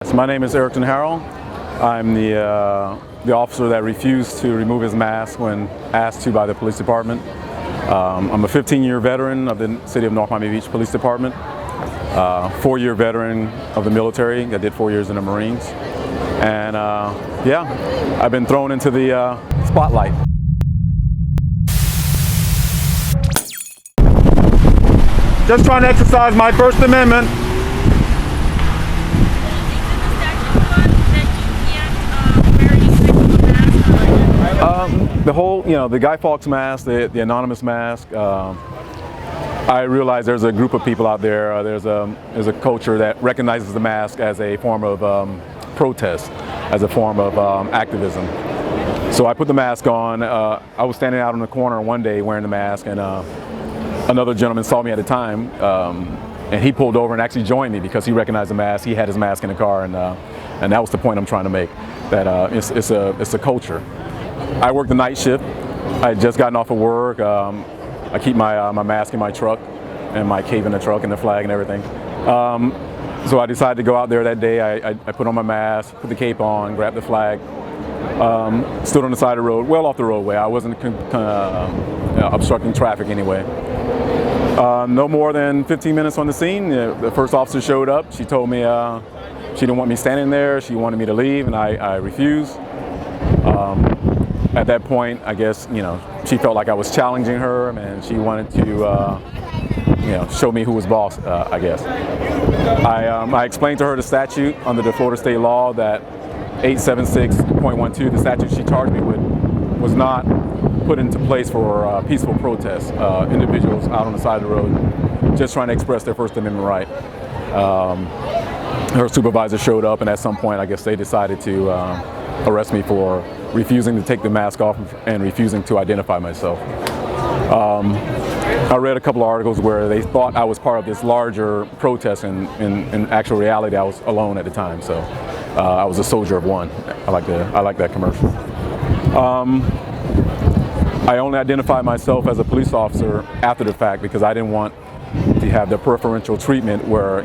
So my name is Erickton Harrell. I'm the officer that refused to remove his mask when asked to by the police department. I'm a 15-year veteran of the City of North Miami Beach Police Department, 4-year veteran of the military. I did 4 years in the Marines. And yeah, I've been thrown into the spotlight. Just trying to exercise my First Amendment. The whole, the Guy Fawkes mask, the anonymous mask, I realize there's a group of people out there, there's a culture that recognizes the mask as a form of protest, as a form of activism. So I put the mask on. I was standing out in the corner one day wearing the mask, and another gentleman saw me at the time, and he pulled over and actually joined me because he recognized the mask. He had his mask in the car, and that was the point I'm trying to make, that it's a culture. I work the night shift. I had just gotten off of work. I keep my mask in my truck and my cape in the truck and the flag and everything. So I decided to go out there that day. I put on my mask, put the cape on, grabbed the flag, stood on the side of the road, well off the roadway. I wasn't obstructing traffic anyway. No more than 15 minutes on the scene, the first officer showed up. She told me she didn't want me standing there. She wanted me to leave, and I refused. At that point, I guess, she felt like I was challenging her, and she wanted to, show me who was boss, I guess. I explained to her the statute under the Florida state law, that 876.12, the statute she charged me with, was not put into place for peaceful protests, individuals out on the side of the road just trying to express their First Amendment right. Her supervisor showed up, and at some point, I guess they decided to arrest me for refusing to take the mask off and refusing to identify myself. I read a couple of articles where they thought I was part of this larger protest, and in actual reality I was alone at the time, so I was a soldier of one. I like that commercial. I only identified myself as a police officer after the fact because I didn't want to have the preferential treatment where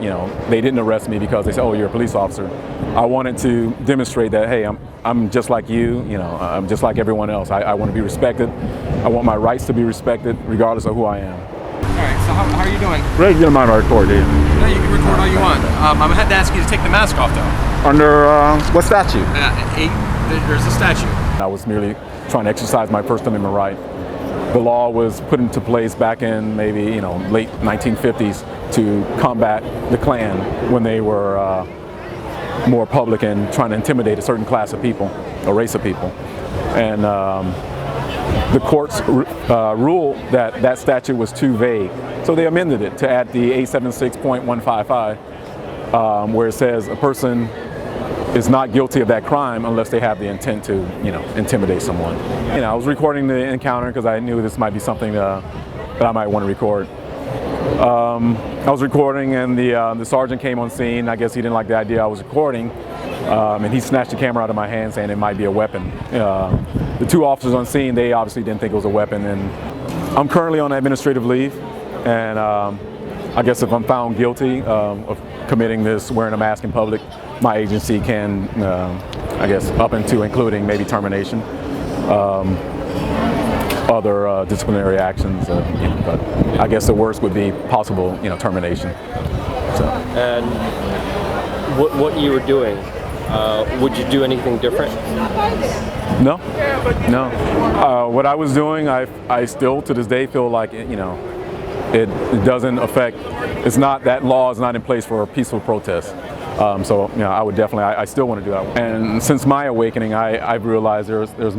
they didn't arrest me because they said, "Oh, you're a police officer." I wanted to demonstrate that, hey, I'm just like you, I'm just like everyone else. I want to be respected. I want my rights to be respected regardless of who I am. All right, so how are you doing? Great, you don't mind my record, do you? No, you can record all you want. I'm going to have to ask you to take the mask off, though. Under what statute? There's a statute. I was merely trying to exercise my First Amendment right. The law was put into place back in maybe late 1950s to combat the Klan when they were more public and trying to intimidate a certain class of people, a race of people. And the courts ruled that that statute was too vague. So they amended it to add the 876.155, where it says a person is not guilty of that crime unless they have the intent to, intimidate someone. I was recording the encounter because I knew this might be something that I might want to record. I was recording, and the sergeant came on scene. I guess he didn't like the idea I was recording, and he snatched the camera out of my hand saying it might be a weapon. The two officers on scene, they obviously didn't think it was a weapon, and I'm currently on administrative leave, and I guess if I'm found guilty of committing this, wearing a mask in public, my agency can, I guess, up into including maybe termination, other disciplinary actions, but I guess the worst would be possible, termination. So. And what you were doing, would you do anything different? No. What I was doing, I still to this day feel like it doesn't affect. It's not, that law is not in place for peaceful protest. So I would definitely, I still want to do that. And since my awakening, I've realized there's a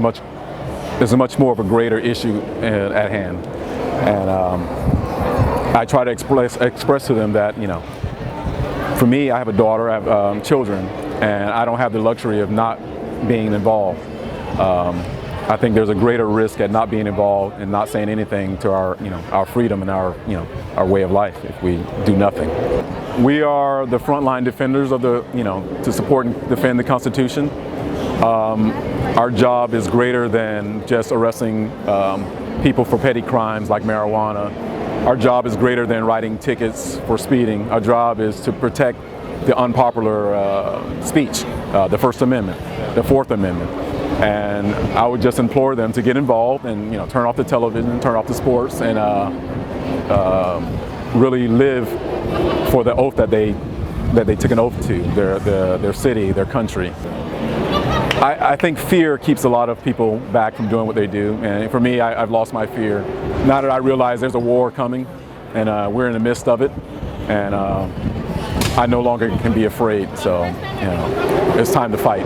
much more of a greater issue at hand, and I try to express to them that for me, I have a daughter, I have children, and I don't have the luxury of not being involved. I think there's a greater risk at not being involved and not saying anything to our freedom and our way of life if we do nothing. We are the frontline defenders of to support and defend the Constitution. Our job is greater than just arresting people for petty crimes like marijuana. Our job is greater than writing tickets for speeding. Our job is to protect the unpopular speech, the First Amendment, the Fourth Amendment. And I would just implore them to get involved and turn off the television, turn off the sports, and really live for the oath that they took an oath to, their city, their country. I think fear keeps a lot of people back from doing what they do, and for me, I've lost my fear. Now that I realize there's a war coming, and we're in the midst of it, and I no longer can be afraid. So, it's time to fight.